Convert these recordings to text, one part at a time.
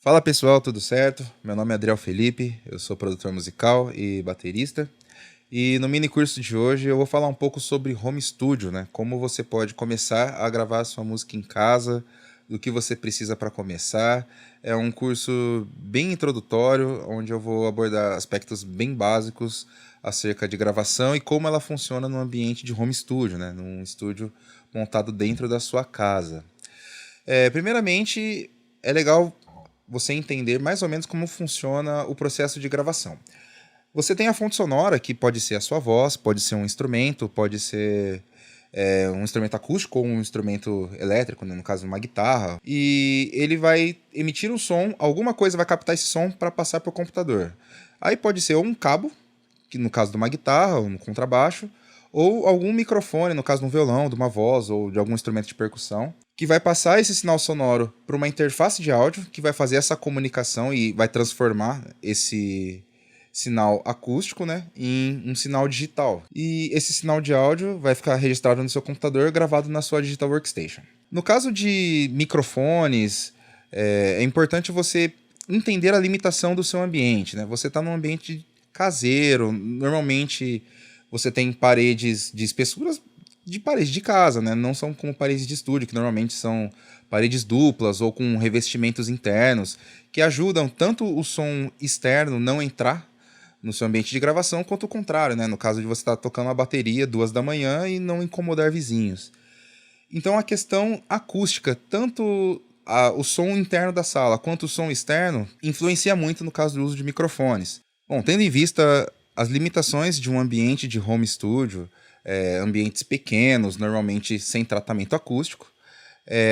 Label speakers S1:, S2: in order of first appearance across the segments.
S1: Fala pessoal, tudo certo? Meu nome é Adriel Felipe, eu sou produtor musical e baterista. E no mini curso de hoje eu vou falar um pouco sobre home studio, né? Como você pode começar a gravar a sua música em casa, do que você precisa para começar. É um curso bem introdutório, onde eu vou abordar aspectos bem básicos acerca de gravação e como ela funciona no ambiente de home studio, né? Num estúdio montado dentro da sua casa. Primeiramente, é legal você entender mais ou menos como funciona o processo de gravação. Você tem a fonte sonora, que pode ser a sua voz, pode ser um instrumento, pode ser um instrumento acústico ou um instrumento elétrico, né, no caso uma guitarra, e ele vai emitir um som, alguma coisa vai captar esse som para passar para o computador. Aí pode ser um cabo, que no caso de uma guitarra ou um contrabaixo, ou algum microfone, no caso de um violão, de uma voz ou de algum instrumento de percussão, que vai passar esse sinal sonoro para uma interface de áudio que vai fazer essa comunicação e vai transformar esse sinal acústico, né, em um sinal digital. E esse sinal de áudio vai ficar registrado no seu computador, gravado na sua Digital Workstation. No caso de microfones, é importante você entender a limitação do seu ambiente, né? Você está num ambiente caseiro, normalmente você tem paredes de espessuras de paredes de casa, né? Não são como paredes de estúdio, que normalmente são paredes duplas ou com revestimentos internos, que ajudam tanto o som externo não entrar no seu ambiente de gravação, quanto o contrário, né? No caso de você estar tocando uma bateria 2 da manhã e não incomodar vizinhos. Então a questão acústica, tanto o som interno da sala quanto o som externo, influencia muito no caso do uso de microfones. Bom, tendo em vista as limitações de um ambiente de home studio, ambientes pequenos, normalmente sem tratamento acústico,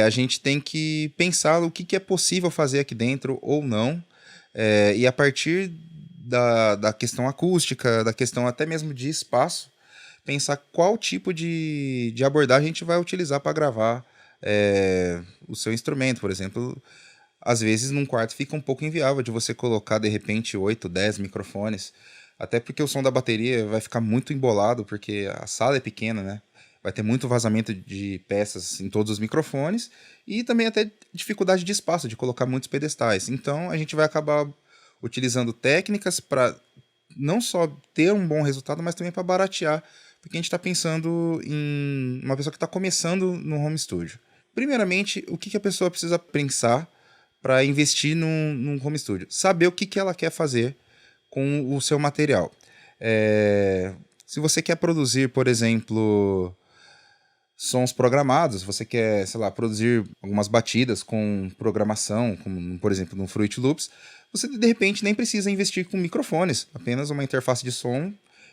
S1: a gente tem que pensar o que é possível fazer aqui dentro ou não, e a partir da questão acústica, da questão até mesmo de espaço, pensar qual tipo de abordagem a gente vai utilizar para gravar o seu instrumento, por exemplo. Às vezes, num quarto fica um pouco inviável de você colocar, de repente, 8, 10 microfones. Até porque o som da bateria vai ficar muito embolado, porque a sala é pequena, né? Vai ter muito vazamento de peças em todos os microfones e também até dificuldade de espaço, de colocar muitos pedestais. Então, a gente vai acabar utilizando técnicas para não só ter um bom resultado, mas também para baratear, porque a gente está pensando em uma pessoa que está começando no home studio. Primeiramente, o que a pessoa precisa pensar para investir num home studio? Saber o que ela quer fazer com o seu material. Se você quer produzir, por exemplo, sons programados, você quer, sei lá, produzir algumas batidas com programação, como por exemplo no Fruit Loops, você de repente nem precisa investir com microfones, apenas uma interface de som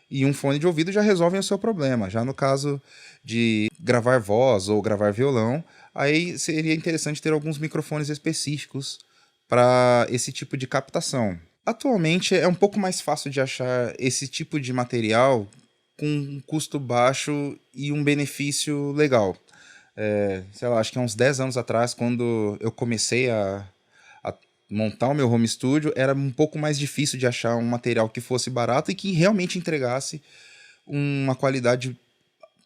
S1: e um fone de ouvido já resolvem o seu problema. Já no caso de gravar voz ou gravar violão, aí seria interessante ter alguns microfones específicos para esse tipo de captação. Atualmente é um pouco mais fácil de achar esse tipo de material com um custo baixo e um benefício legal. Sei lá, acho que há uns 10 anos atrás, quando eu comecei a montar o meu home studio, era um pouco mais difícil de achar um material que fosse barato e que realmente entregasse uma qualidade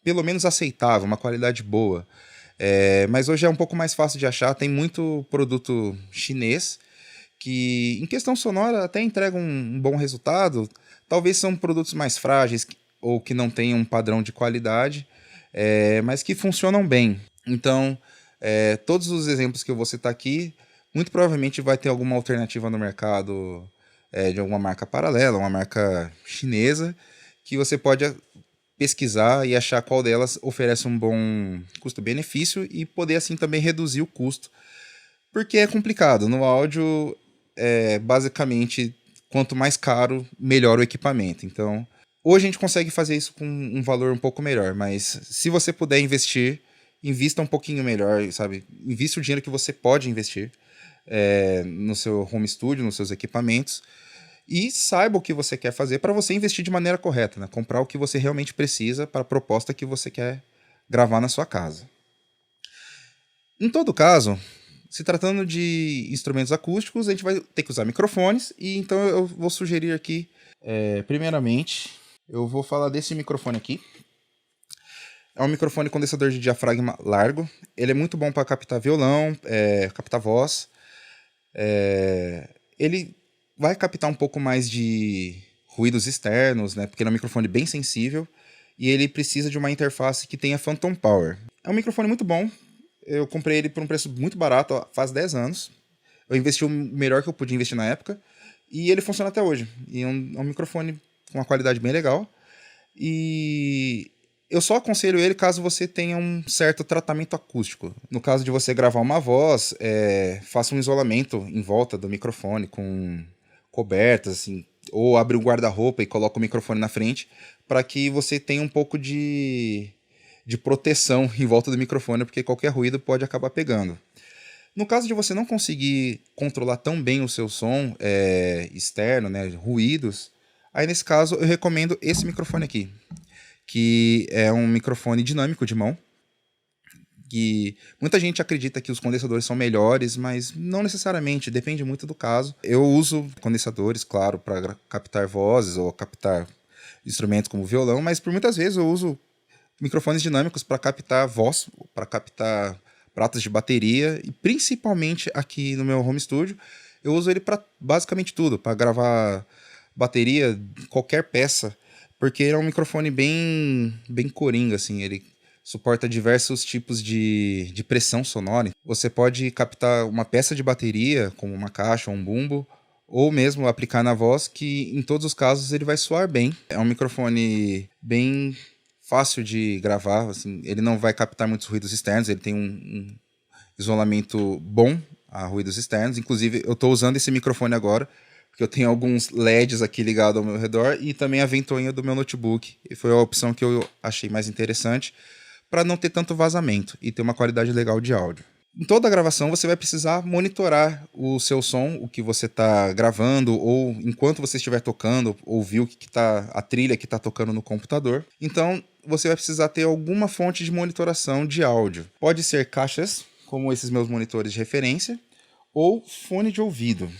S1: pelo menos aceitável, uma qualidade boa. Mas hoje é um pouco mais fácil de achar, tem muito produto chinês que em questão sonora até entregam um bom resultado. Talvez são produtos mais frágeis ou que não tenham um padrão de qualidade, mas que funcionam bem. Então, todos os exemplos que eu vou citar aqui, muito provavelmente vai ter alguma alternativa no mercado, de alguma marca paralela, uma marca chinesa, que você pode pesquisar e achar qual delas oferece um bom custo-benefício e poder assim também reduzir o custo. Porque é complicado. No áudio, basicamente, quanto mais caro, melhor o equipamento. Então, hoje a gente consegue fazer isso com um valor um pouco melhor, mas se você puder investir, invista um pouquinho melhor, sabe? Invista o dinheiro que você pode investir no seu home studio, nos seus equipamentos, e saiba o que você quer fazer para você investir de maneira correta, né? Comprar o que você realmente precisa para a proposta que você quer gravar na sua casa. Em todo caso, se tratando de instrumentos acústicos, a gente vai ter que usar microfones, e então eu vou sugerir aqui, primeiramente, eu vou falar desse microfone aqui. É um microfone condensador de diafragma largo. Ele é muito bom para captar violão, captar voz. Ele vai captar um pouco mais de ruídos externos, né? Porque ele é um microfone bem sensível e ele precisa de uma interface que tenha Phantom Power. É um microfone muito bom. Eu comprei ele por um preço muito barato, ó, faz 10 anos. Eu investi o melhor que eu podia investir na época e ele funciona até hoje. E é um microfone com uma qualidade bem legal. E eu só aconselho ele caso você tenha um certo tratamento acústico. No caso de você gravar uma voz, faça um isolamento em volta do microfone com cobertas, assim, ou abre um guarda-roupa e coloca o microfone na frente para que você tenha um pouco de proteção em volta do microfone, porque qualquer ruído pode acabar pegando. No caso de você não conseguir controlar tão bem o seu som externo, né, ruídos, aí nesse caso eu recomendo esse microfone aqui, que é um microfone dinâmico de mão, que muita gente acredita que os condensadores são melhores, mas não necessariamente, depende muito do caso. Eu uso condensadores, claro, para captar vozes ou captar instrumentos como violão, mas por muitas vezes eu uso microfones dinâmicos para captar voz, para captar pratos de bateria e principalmente aqui no meu home studio eu uso ele para basicamente tudo, para gravar bateria, qualquer peça, porque ele é um microfone bem coringa, assim, ele suporta diversos tipos de pressão sonora. Você pode captar uma peça de bateria, como uma caixa ou um bumbo, ou mesmo aplicar na voz, que em todos os casos ele vai soar bem. É um microfone bem fácil de gravar, assim, ele não vai captar muitos ruídos externos, ele tem um isolamento bom a ruídos externos. Inclusive, eu estou usando esse microfone agora, porque eu tenho alguns LEDs aqui ligados ao meu redor e também a ventoinha do meu notebook. E foi a opção que eu achei mais interessante para não ter tanto vazamento e ter uma qualidade legal de áudio. Em toda a gravação você vai precisar monitorar o seu som, o que você está gravando, ou enquanto você estiver tocando, ouvir o que tá, a trilha que está tocando no computador. Então você vai precisar ter alguma fonte de monitoração de áudio. Pode ser caixas, como esses meus monitores de referência, ou fone de ouvido.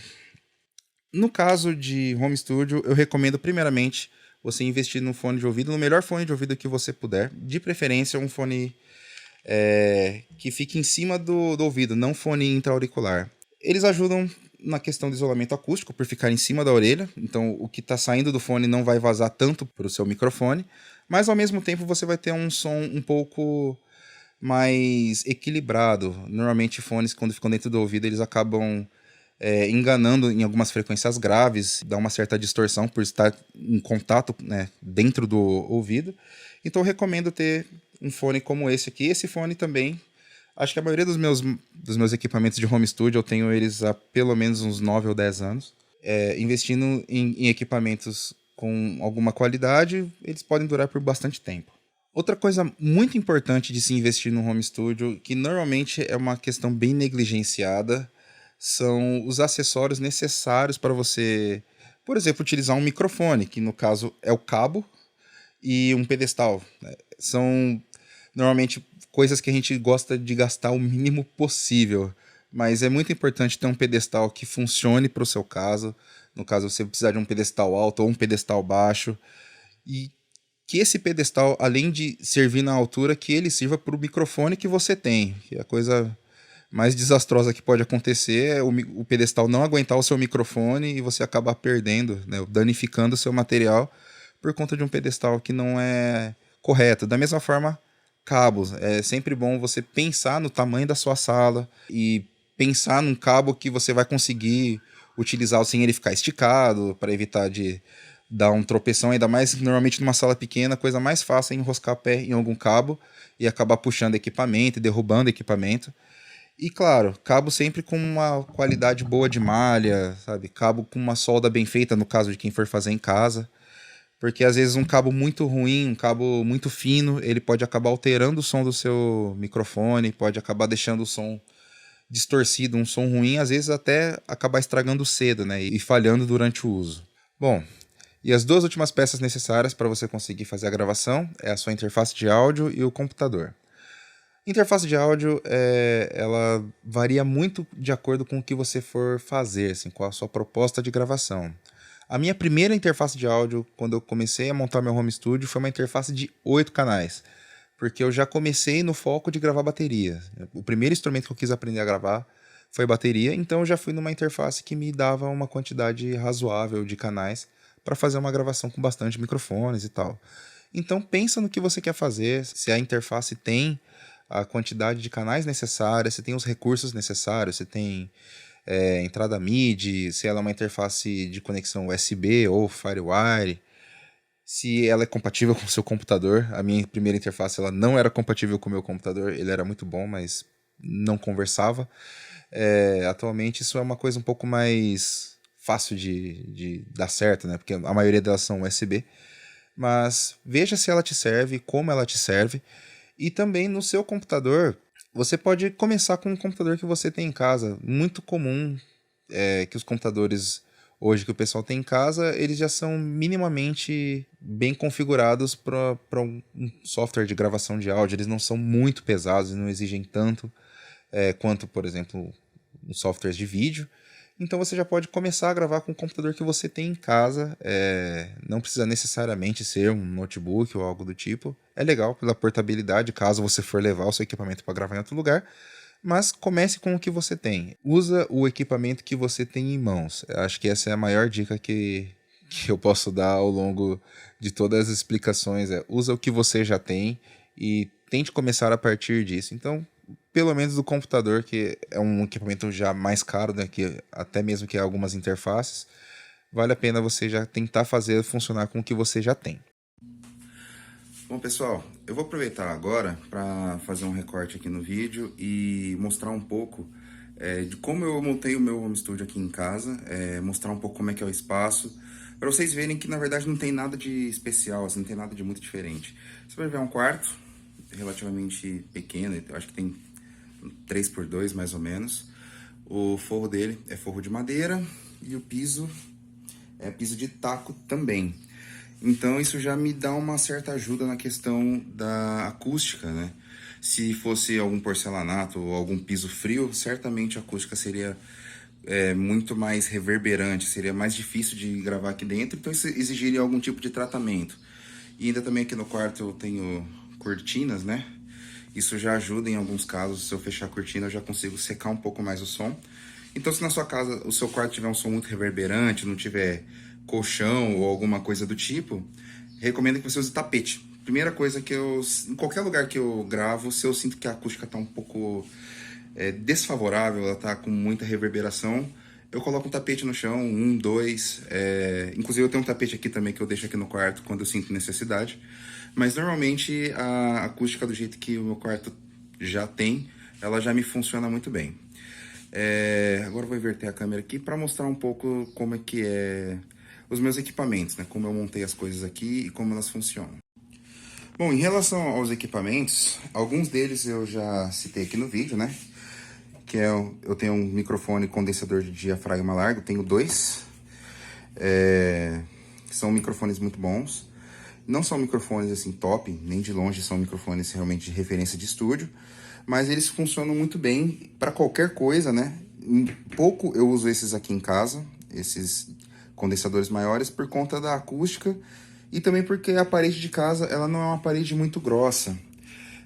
S1: No caso de home studio, eu recomendo primeiramente você investir no fone de ouvido, no melhor fone de ouvido que você puder, de preferência um fone que fique em cima do ouvido, não fone intra-auricular. Eles ajudam na questão do isolamento acústico, por ficar em cima da orelha, então o que está saindo do fone não vai vazar tanto para o seu microfone, mas ao mesmo tempo você vai ter um som um pouco mais equilibrado. Normalmente fones, quando ficam dentro do ouvido, eles acabam enganando em algumas frequências graves, dá uma certa distorção por estar em contato, né, dentro do ouvido. Então eu recomendo ter um fone como esse aqui. Esse fone também, acho que a maioria dos meus equipamentos de home studio eu tenho eles há pelo menos uns 9 ou 10 anos. Investindo em equipamentos com alguma qualidade, eles podem durar por bastante tempo. Outra coisa muito importante de se investir no home studio, que normalmente é uma questão bem negligenciada, são os acessórios necessários para você, por exemplo, utilizar um microfone, que no caso é o cabo e um pedestal, né? São normalmente coisas que a gente gosta de gastar o mínimo possível, mas é muito importante ter um pedestal que funcione para o seu caso. No caso, você precisar de um pedestal alto ou um pedestal baixo, e que esse pedestal, além de servir na altura, que ele sirva para o microfone que você tem. Que é a coisa mais desastrosa que pode acontecer é o pedestal não aguentar o seu microfone e você acabar perdendo, né, danificando o seu material por conta de um pedestal que não é correto. Da mesma forma, cabos. É sempre bom você pensar no tamanho da sua sala e pensar num cabo que você vai conseguir utilizar sem ele ficar esticado, para evitar de dar um tropeção, ainda mais normalmente numa sala pequena, a coisa mais fácil é enroscar pé em algum cabo e acabar puxando equipamento e derrubando equipamento. E claro, cabo sempre com uma qualidade boa de malha, sabe? Cabo com uma solda bem feita, no caso de quem for fazer em casa. Porque às vezes um cabo muito ruim, um cabo muito fino, ele pode acabar alterando o som do seu microfone, pode acabar deixando o som distorcido, um som ruim, às vezes até acabar estragando cedo, né? E falhando durante o uso. Bom, e as duas últimas peças necessárias para você conseguir fazer a gravação é a sua interface de áudio e o computador. Interface de áudio, ela varia muito de acordo com o que você for fazer, assim, com a sua proposta de gravação. A minha primeira interface de áudio, quando eu comecei a montar meu home studio, foi uma interface de 8 canais, porque eu já comecei no foco de gravar bateria. O primeiro instrumento que eu quis aprender a gravar foi bateria, então eu já fui numa interface que me dava uma quantidade razoável de canais para fazer uma gravação com bastante microfones e tal. Então pensa no que você quer fazer, se a interface tem a quantidade de canais necessária, se tem os recursos necessários, se tem entrada MIDI, se ela é uma interface de conexão USB ou FireWire, se ela é compatível com o seu computador. A minha primeira interface ela não era compatível com o meu computador, ele era muito bom, mas não conversava. Atualmente isso é uma coisa um pouco mais fácil de dar certo, né? Porque a maioria delas são USB. Mas veja se ela te serve, como ela te serve. E também no seu computador, você pode começar com um computador que você tem em casa. Muito comum que os computadores hoje que o pessoal tem em casa, eles já são minimamente bem configurados para um software de gravação de áudio. Eles não são muito pesados e não exigem tanto quanto, por exemplo, os softwares de vídeo. Então você já pode começar a gravar com o computador que você tem em casa. Não precisa necessariamente ser um notebook ou algo do tipo. É legal pela portabilidade, caso você for levar o seu equipamento para gravar em outro lugar. Mas comece com o que você tem. Usa o equipamento que você tem em mãos. Eu acho que essa é a maior dica que eu posso dar ao longo de todas as explicações. Usa o que você já tem e tente começar a partir disso. Então, pelo menos do computador, que é um equipamento já mais caro, né, que até mesmo que algumas interfaces, vale a pena você já tentar fazer funcionar com o que você já tem.
S2: Bom, pessoal, eu vou aproveitar agora para fazer um recorte aqui no vídeo e mostrar um pouco de como eu montei o meu home studio aqui em casa, mostrar um pouco como é que é o espaço, para vocês verem que na verdade não tem nada de especial, assim, não tem nada de muito diferente. Você vai ver um quarto relativamente pequeno, eu acho que tem 3x2 mais ou menos. O forro dele é forro de madeira e o piso é piso de taco também. Então isso já me dá uma certa ajuda na questão da acústica, né? Se fosse algum porcelanato ou algum piso frio, certamente a acústica seria muito mais reverberante, seria mais difícil de gravar aqui dentro, então isso exigiria algum tipo de tratamento. E ainda também aqui no quarto eu tenho cortinas, né? Isso já ajuda em alguns casos, se eu fechar a cortina eu já consigo secar um pouco mais o som. Então se na sua casa, o seu quarto tiver um som muito reverberante, não tiver colchão ou alguma coisa do tipo, recomendo que você use tapete. Primeira coisa que em qualquer lugar que eu gravo, se eu sinto que a acústica está um pouco desfavorável, ela está com muita reverberação, eu coloco um tapete no chão, um, dois, inclusive eu tenho um tapete aqui também que eu deixo aqui no quarto quando eu sinto necessidade, mas normalmente a acústica do jeito que o meu quarto já tem, ela já me funciona muito bem. Agora eu vou inverter a câmera aqui para mostrar um pouco como é que é os meus equipamentos, né? Como eu montei as coisas aqui e como elas funcionam. Bom, em relação aos equipamentos, alguns deles eu já citei aqui no vídeo, né? Que eu tenho um microfone condensador de diafragma largo, tenho dois. São microfones muito bons. Não são microfones assim top, nem de longe são microfones realmente de referência de estúdio, mas eles funcionam muito bem para qualquer coisa, né? Pouco eu uso esses aqui em casa, esses condensadores maiores, por conta da acústica e também porque a parede de casa ela não é uma parede muito grossa.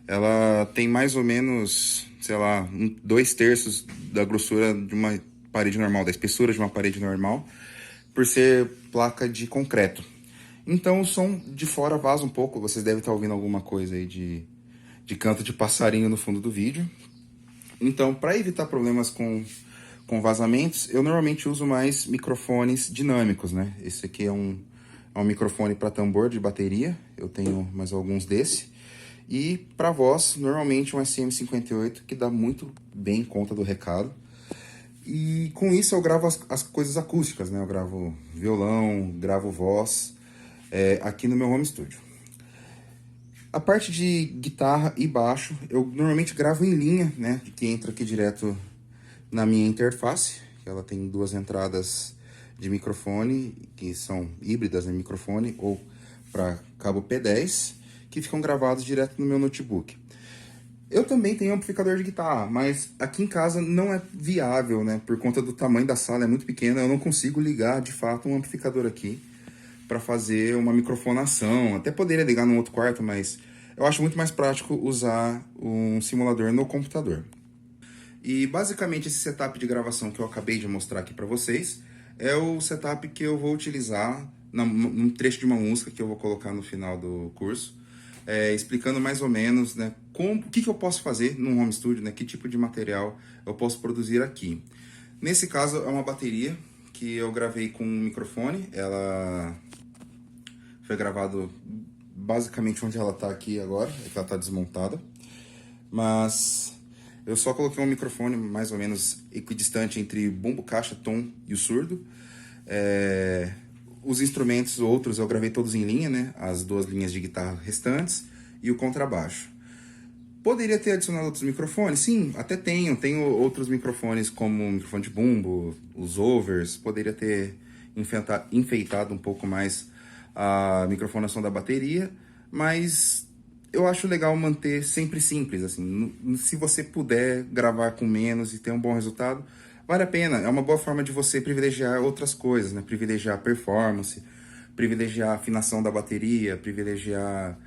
S2: Ela tem mais ou menos, sei lá, 2/3 da grossura de uma parede normal, da espessura de uma parede normal, por ser placa de concreto. Então o som de fora vaza um pouco, vocês devem estar ouvindo alguma coisa aí de canto de passarinho no fundo do vídeo. Então, para evitar problemas com vazamentos, eu normalmente uso mais microfones dinâmicos, né? Esse aqui é um microfone para tambor de bateria, eu tenho mais alguns desse. E para voz, normalmente um SM58, que dá muito bem conta do recado. E com isso eu gravo as coisas acústicas, né? Eu gravo violão, gravo voz aqui no meu home studio. A parte de guitarra e baixo, eu normalmente gravo em linha, né? Que entra aqui direto na minha interface. Ela tem duas entradas de microfone, que são híbridas de microfone, ou para cabo P10, que ficam gravados direto no meu notebook. Eu também tenho amplificador de guitarra, mas aqui em casa não é viável, né? Por conta do tamanho da sala, é muito pequena, eu não consigo ligar de fato um amplificador aqui para fazer uma microfonação. Até poderia ligar num outro quarto, mas eu acho muito mais prático usar um simulador no computador. E basicamente esse setup de gravação que eu acabei de mostrar aqui para vocês é o setup que eu vou utilizar num trecho de uma música que eu vou colocar no final do curso, explicando mais ou menos, né, o que eu posso fazer num home studio, né, que tipo de material eu posso produzir aqui. Nesse caso é uma bateria que eu gravei com um microfone, ela foi gravado basicamente onde ela está aqui agora, é que ela está desmontada, mas eu só coloquei um microfone mais ou menos equidistante entre bumbo, caixa, tom e o surdo. Os instrumentos outros eu gravei todos em linha, né? As 2 linhas de guitarra restantes e o contrabaixo. Poderia ter adicionado outros microfones? Sim, até tenho. Tenho outros microfones como o microfone de bumbo, os overs. Poderia ter enfeitado um pouco mais a microfonação da bateria, mas eu acho legal manter sempre simples, assim. Se você puder gravar com menos e ter um bom resultado, vale a pena. É uma boa forma de você privilegiar outras coisas, né? Privilegiar a performance, privilegiar a afinação da bateria, privilegiar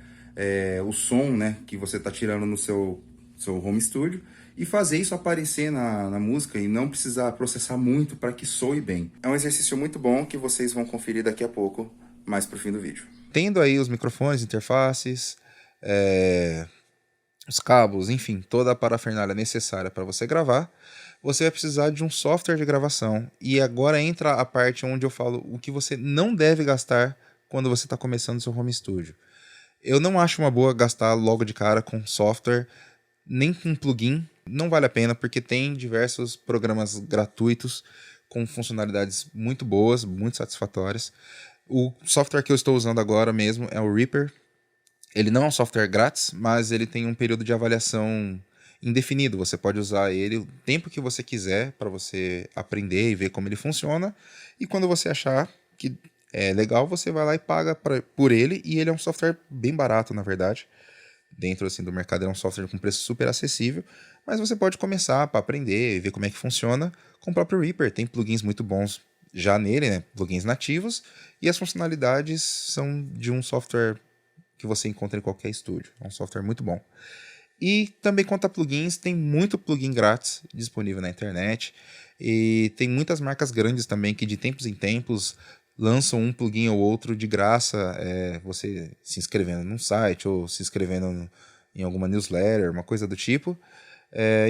S2: o som, né, que você está tirando no seu home studio, e fazer isso aparecer na música e não precisar processar muito para que soe bem. É um exercício muito bom que vocês vão conferir daqui a pouco, mais pro fim do vídeo.
S1: Tendo aí os microfones, interfaces, os cabos, enfim, toda a parafernália necessária para você gravar, você vai precisar de um software de gravação. E agora entra a parte onde eu falo o que você não deve gastar quando você está começando seu home studio. Eu não acho uma boa gastar logo de cara com software, nem com plugin. Não vale a pena, porque tem diversos programas gratuitos com funcionalidades muito boas, muito satisfatórias. O software que eu estou usando agora mesmo é o Reaper. Ele não é um software grátis, mas ele tem um período de avaliação indefinido. Você pode usar ele o tempo que você quiser para você aprender e ver como ele funciona. E quando você achar que é legal, você vai lá e paga por ele. E ele é um software bem barato, na verdade. Dentro assim, do mercado, ele é um software com preço super acessível. Mas você pode começar para aprender e ver como é que funciona com o próprio Reaper. Tem plugins muito bons já nele, né? Plugins nativos. E as funcionalidades são de um software que você encontra em qualquer estúdio. É um software muito bom. E também quanto a plugins, tem muito plugin grátis disponível na internet. E tem muitas marcas grandes também que de tempos em tempos lançam um plugin ou outro de graça, você se inscrevendo num site ou se inscrevendo em alguma newsletter, uma coisa do tipo.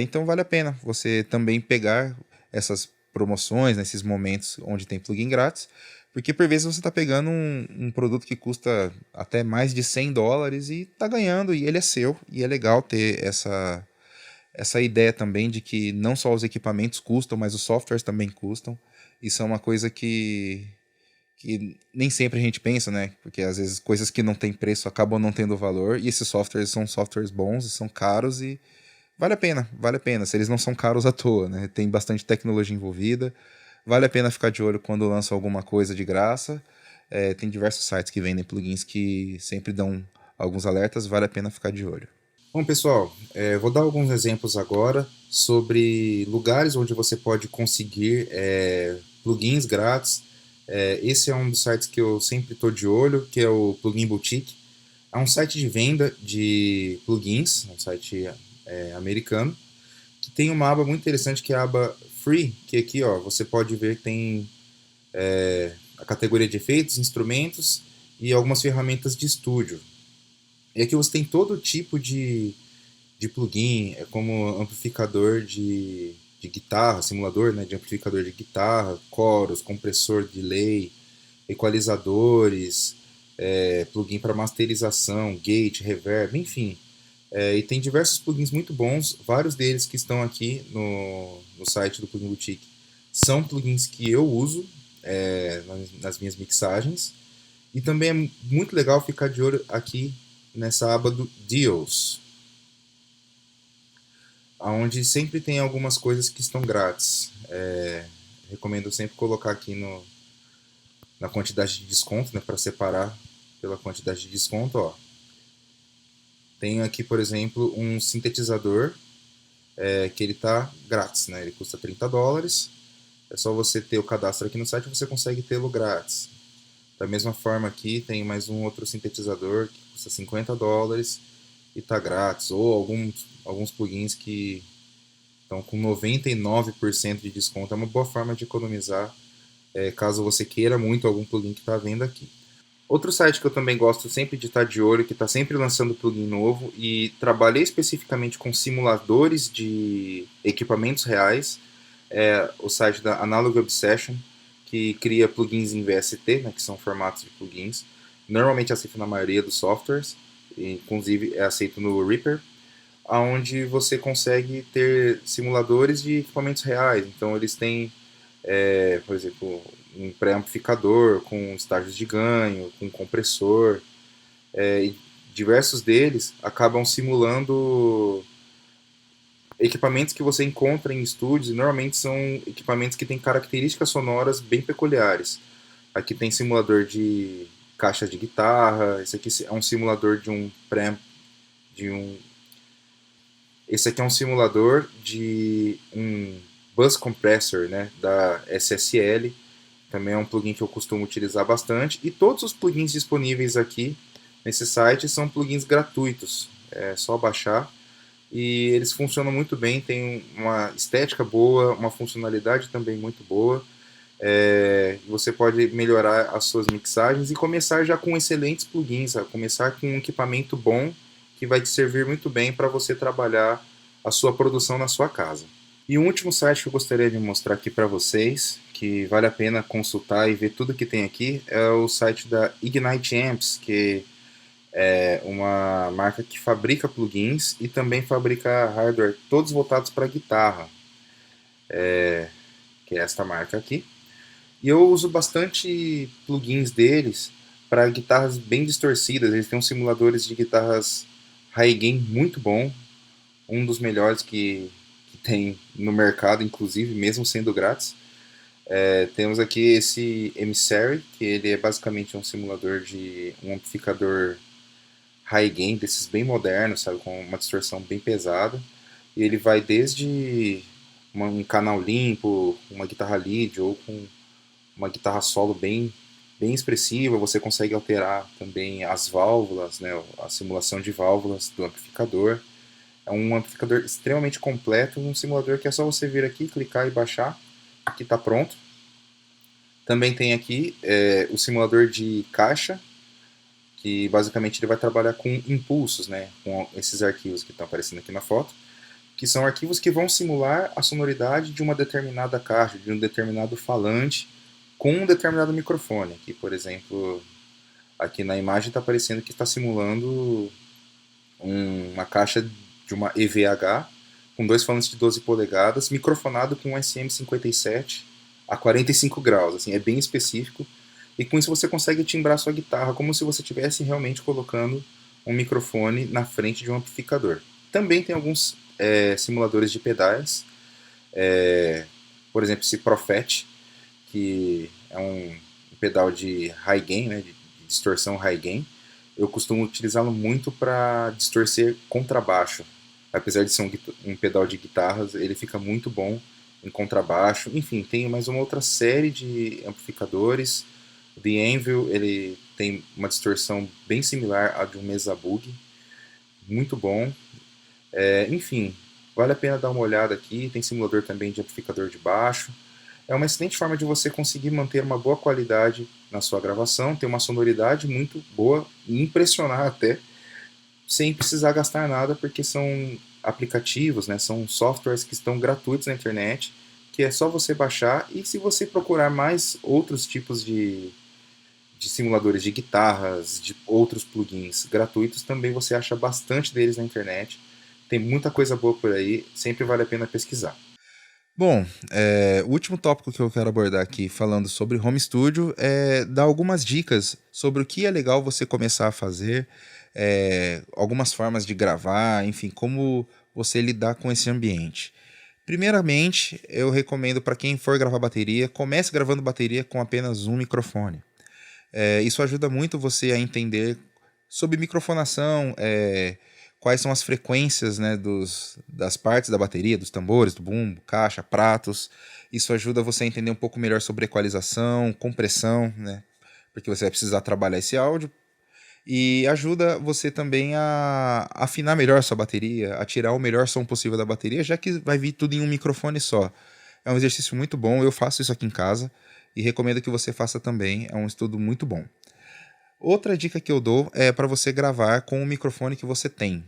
S1: Então vale a pena você também pegar essas promoções, nesses momentos onde tem plugin grátis, porque por vezes você está pegando um produto que custa até mais de $100 e está ganhando, e ele é seu, e é legal ter essa ideia também de que não só os equipamentos custam, mas os softwares também custam. Isso é uma coisa que nem sempre a gente pensa, né? Porque às vezes coisas que não têm preço acabam não tendo valor, e esses softwares são softwares bons e são caros, e vale a pena, se eles não são caros à toa, né? Tem bastante tecnologia envolvida, vale a pena ficar de olho quando lançam alguma coisa de graça. Tem diversos sites que vendem plugins que sempre dão alguns alertas, vale a pena ficar de olho.
S3: Bom, pessoal, vou dar alguns exemplos agora sobre lugares onde você pode conseguir plugins grátis. Esse é um dos sites que eu sempre estou de olho, que é o Plugin Boutique. É um site de venda de plugins, um site americano, que tem uma aba muito interessante que é a aba Free, que aqui ó, você pode ver que tem a categoria de efeitos, instrumentos e algumas ferramentas de estúdio. E aqui você tem todo tipo de plugin, como amplificador de guitarra, simulador, né, de amplificador de guitarra, coros, compressor, delay, equalizadores, plugin para masterização, gate, reverb, enfim. E tem diversos plugins muito bons, vários deles que estão aqui no site do Plugin Boutique são plugins que eu uso nas minhas mixagens. E também é muito legal ficar de olho aqui nessa aba do Deals, onde sempre tem algumas coisas que estão grátis. Recomendo sempre colocar aqui na quantidade de desconto, né, para separar pela quantidade de desconto. Ó. Tenho aqui, por exemplo, um sintetizador que ele está grátis, né, ele custa $30. É só você ter o cadastro aqui no site e você consegue tê-lo grátis. Da mesma forma aqui tem mais um outro sintetizador que custa $50 e está grátis, ou alguns plugins que Então, com 99% de desconto, é uma boa forma de economizar, caso você queira muito algum plugin que está vendo aqui. Outro site que eu também gosto sempre de estar de olho, que está sempre lançando plugin novo, e trabalhei especificamente com simuladores de equipamentos reais, é o site da Analog Obsession, que cria plugins em VST, né, que são formatos de plugins. Normalmente é aceito na maioria dos softwares, inclusive é aceito no Reaper, onde você consegue ter simuladores de equipamentos reais. Então eles têm, por exemplo, um pré-amplificador com estágios de ganho, com compressor, e diversos deles acabam simulando equipamentos que você encontra em estúdios, e normalmente são equipamentos que têm características sonoras bem peculiares. Aqui tem simulador de caixa de guitarra, esse aqui é um simulador de um pré de um esse aqui é um simulador de um bus compressor, né, da SSL. Também é um plugin que eu costumo utilizar bastante. E todos os plugins disponíveis aqui nesse site são plugins gratuitos. É só baixar. E eles funcionam muito bem, tem uma estética boa, uma funcionalidade também muito boa. Você pode melhorar as suas mixagens e começar já com excelentes plugins, sabe? Começar com um equipamento bom que vai te servir muito bem para você trabalhar a sua produção na sua casa. E o último site que eu gostaria de mostrar aqui para vocês, que vale a pena consultar e ver tudo que tem aqui, é o site da Ignite Amps, que é uma marca que fabrica plugins e também fabrica hardware, todos voltados para guitarra, que é esta marca aqui. E eu uso bastante plugins deles para guitarras bem distorcidas. Eles têm uns simuladores de guitarras high gain muito bom, um dos melhores que tem no mercado, inclusive, mesmo sendo grátis. Temos aqui esse Emissary, que ele é basicamente um simulador de um amplificador high gain, desses bem modernos, sabe, com uma distorção bem pesada. E ele vai desde um canal limpo, uma guitarra lead ou com uma guitarra solo bem expressiva. Você consegue alterar também as válvulas, né, a simulação de válvulas do amplificador. É um amplificador extremamente completo, um simulador que é só você vir aqui, clicar e baixar, que está pronto. Também tem aqui o simulador de caixa, que basicamente ele vai trabalhar com impulsos, né, com esses arquivos que estão aparecendo aqui na foto, que são arquivos que vão simular a sonoridade de uma determinada caixa, de um determinado falante, com um determinado microfone. Aqui, por exemplo, aqui na imagem está aparecendo que está simulando uma caixa de uma EVH com dois falantes de 12 polegadas, microfonado com um SM57 a 45 graus, assim, é bem específico. E com isso você consegue timbrar sua guitarra como se você estivesse realmente colocando um microfone na frente de um amplificador. Também tem alguns simuladores de pedais, por exemplo, esse Prophet, que é um pedal de high gain, né, de distorção high gain. Eu costumo utilizá-lo muito para distorcer contrabaixo. Apesar de ser um pedal de guitarras, ele fica muito bom em contrabaixo. Enfim, tem mais uma outra série de amplificadores. O The Anvil, ele tem uma distorção bem similar à de um Mesa Bug, muito bom. Enfim, vale a pena dar uma olhada aqui. Tem simulador também de amplificador de baixo. É uma excelente forma de você conseguir manter uma boa qualidade na sua gravação, ter uma sonoridade muito boa e impressionar até, sem precisar gastar nada, porque são aplicativos, né, são softwares que estão gratuitos na internet, que é só você baixar. E se você procurar mais outros tipos de simuladores de guitarras, de outros plugins gratuitos, também você acha bastante deles na internet. Tem muita coisa boa por aí, sempre vale a pena pesquisar.
S1: Bom, o último tópico que eu quero abordar aqui falando sobre home studio é dar algumas dicas sobre o que é legal você começar a fazer, algumas formas de gravar, enfim, como você lidar com esse ambiente. Primeiramente, eu recomendo para quem for gravar bateria, comece gravando bateria com apenas um microfone. Isso ajuda muito você a entender sobre microfonação, quais são as frequências, né, das partes da bateria, dos tambores, do bumbo, caixa, pratos. Isso ajuda você a entender um pouco melhor sobre equalização, compressão, né, porque você vai precisar trabalhar esse áudio. E ajuda você também a afinar melhor a sua bateria, a tirar o melhor som possível da bateria, já que vai vir tudo em um microfone só. É um exercício muito bom, eu faço isso aqui em casa e recomendo que você faça também, é um estudo muito bom. Outra dica que eu dou é para você gravar com o microfone que você tem.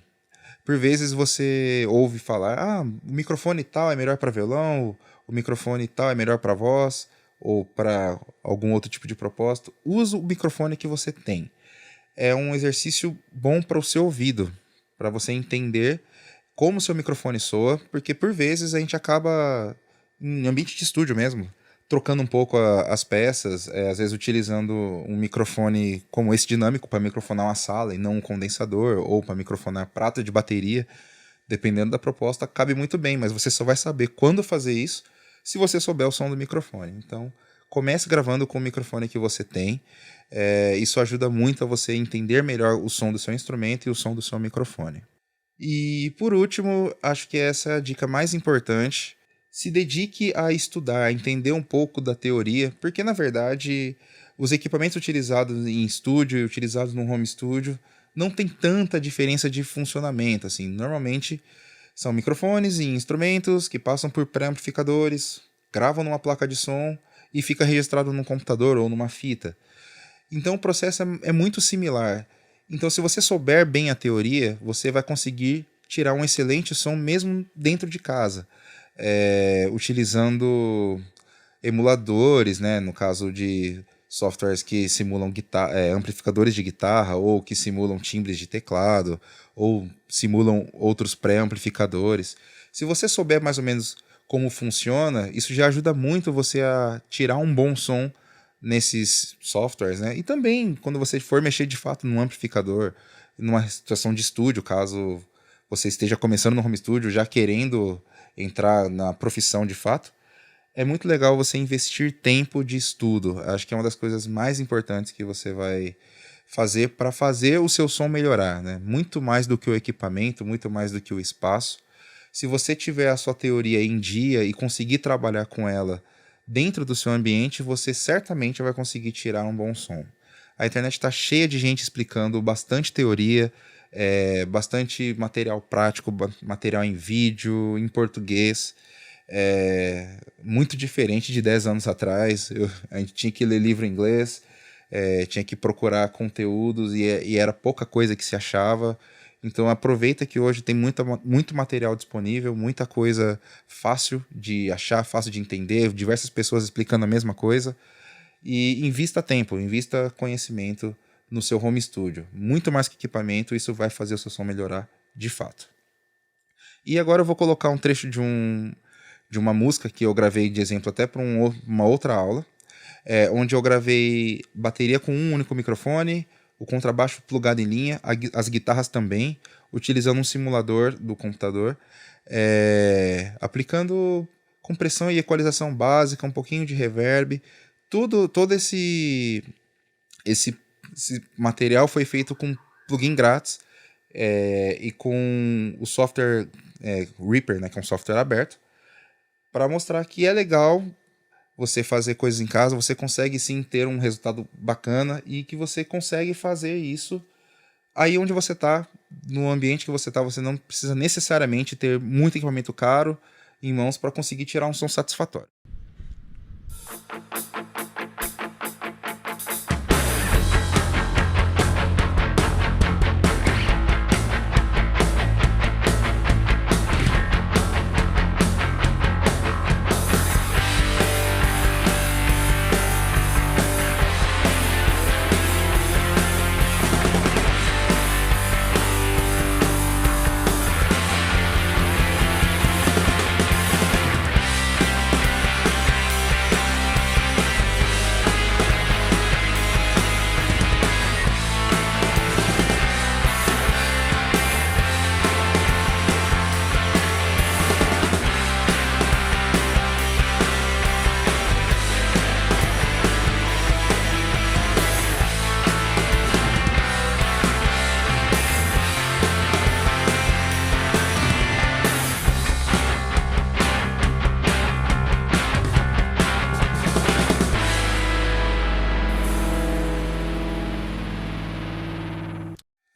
S1: Por vezes você ouve falar, o microfone tal é melhor para violão, o microfone tal é melhor para voz, ou para algum outro tipo de propósito. Usa o microfone que você tem. É um exercício bom para o seu ouvido, para você entender como o seu microfone soa, porque por vezes a gente acaba, em ambiente de estúdio mesmo, trocando um pouco as peças, às vezes utilizando um microfone como esse dinâmico para microfonar uma sala e não um condensador, ou para microfonar prato de bateria, dependendo da proposta, cabe muito bem, mas você só vai saber quando fazer isso se você souber o som do microfone. Então, comece gravando com o microfone que você tem. Isso ajuda muito a você entender melhor o som do seu instrumento e o som do seu microfone. E por último, acho que essa é a dica mais importante. Se dedique a estudar, a entender um pouco da teoria, porque na verdade os equipamentos utilizados em estúdio e utilizados no home studio não tem tanta diferença de funcionamento. Assim, normalmente são microfones e instrumentos que passam por pré-amplificadores, gravam numa placa de som e fica registrado num computador ou numa fita. Então o processo é muito similar. Então se você souber bem a teoria, você vai conseguir tirar um excelente som mesmo dentro de casa, utilizando emuladores, né? No caso de softwares que simulam amplificadores de guitarra, ou que simulam timbres de teclado, ou simulam outros pré-amplificadores. Se você souber mais ou menos como funciona, isso já ajuda muito você a tirar um bom som nesses softwares, né? E também quando você for mexer de fato num amplificador, numa situação de estúdio, caso você esteja começando no home studio, já querendo entrar na profissão de fato, é muito legal você investir tempo de estudo. Acho que é uma das coisas mais importantes que você vai fazer para fazer o seu som melhorar, né? Muito mais do que o equipamento, muito mais do que o espaço. Se você tiver a sua teoria em dia e conseguir trabalhar com ela dentro do seu ambiente, você certamente vai conseguir tirar um bom som. A internet está cheia de gente explicando bastante teoria, bastante material prático, material em vídeo, em português. Muito diferente de 10 anos atrás. A gente tinha que ler livro em inglês, tinha que procurar conteúdos e era pouca coisa que se achava. Então aproveita que hoje tem muito material disponível, muita coisa fácil de achar, fácil de entender, diversas pessoas explicando a mesma coisa. E invista tempo, invista conhecimento no seu home studio. Muito mais que equipamento, isso vai fazer o seu som melhorar de fato. E agora eu vou colocar um trecho de uma música que eu gravei de exemplo até para uma outra aula, onde eu gravei bateria com um único microfone, o contrabaixo plugado em linha, as guitarras também, utilizando um simulador do computador, aplicando compressão e equalização básica, um pouquinho de reverb. Todo esse material foi feito com plugin grátis e com o software Reaper, né, que é um software aberto, para mostrar que é legal você fazer coisas em casa, você consegue sim ter um resultado bacana e que você consegue fazer isso aí onde você está, no ambiente que você está. Você não precisa necessariamente ter muito equipamento caro em mãos para conseguir tirar um som satisfatório.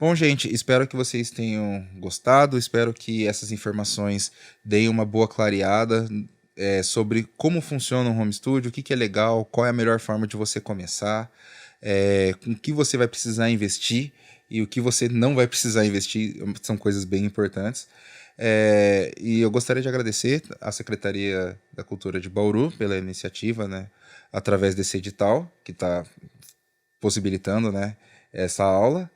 S1: Bom, gente, espero que vocês tenham gostado, espero que essas informações deem uma boa clareada sobre como funciona um home studio, o que que é legal, qual é a melhor forma de você começar, com o que você vai precisar investir e o que você não vai precisar investir, são coisas bem importantes. E eu gostaria de agradecer à Secretaria da Cultura de Bauru pela iniciativa, né, através desse edital que está possibilitando, né, essa aula.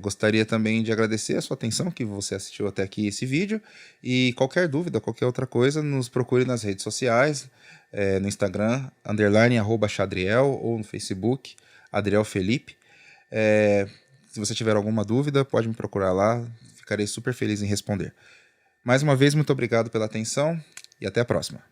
S1: Gostaria também de agradecer a sua atenção, que você assistiu até aqui esse vídeo, e qualquer dúvida, qualquer outra coisa, nos procure nas redes sociais, no Instagram, _Chadriel, ou no Facebook, Adriel Felipe. Se você tiver alguma dúvida, pode me procurar lá, ficarei super feliz em responder. Mais uma vez, muito obrigado pela atenção e até a próxima.